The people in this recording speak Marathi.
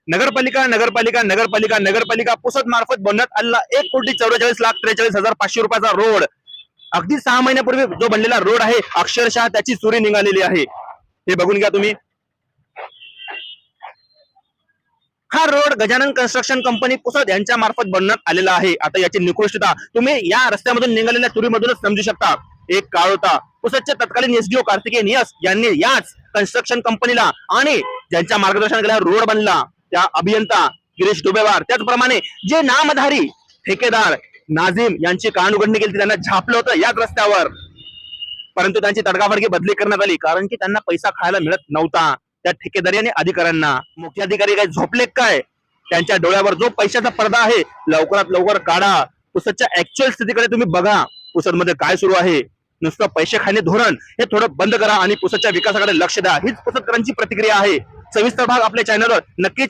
नगरपालिका नगरपालिका नगरपालिका नगरपालिका पुसद मार्फत बनवण्यात आलेला 1,44,43,500 रुपयाचा रोड अगदी 6 महिन्यापूर्वी जो बनलेला रोड आहे अक्षरशः त्याची चोरी निघालेली आहे। हे बघून घ्या तुम्ही। हा road Gajanan construction company Pusad यांच्या मार्फत बनवण्यात आलेला आहे। आता याची निकृष्टता तुम्ही या रस्त्यामधून निघालेल्या चोरीमधूनच समजू शकता। एक काळ होता पुसदचे तत्कालीन एसडीओ कार्तिकेय नियस यांनी याच कन्स्ट्रक्शन कंपनीला आणि ज्यांच्या मार्गदर्शनाखाली रोड बनला त्या अभियंता गिरीश डोबेवार, त्याचप्रमाणे जे नामधारी ठेकेदार नाझीम यांची कानउघडणी केली, त्यांना झापलं होतं याच रस्त्यावर, परंतु त्यांची तडकाफडकी बदली करण्यात आली कारण की त्यांना पैसा खायला मिळत नव्हता। त्या ठेकेदारी आणि अधिकाऱ्यांना मुख्य अधिकारी काय झोपले काय? त्यांच्या डोळ्यावर जो पैशाचा पडदा आहे लवकरात लवकर काढा। पुसदच्या ऍक्च्युअल स्थितीकडे तुम्ही बघा, पुसदमध्ये काय सुरू आहे। नुसतं पैसे खाणे धोरण हे थोडं बंद करा आणि पुसदच्या विकासाकडे लक्ष द्या, हीच पुसदकरांची प्रतिक्रिया आहे। सविस्तर भाग आपल्या चॅनलवर नक्कीच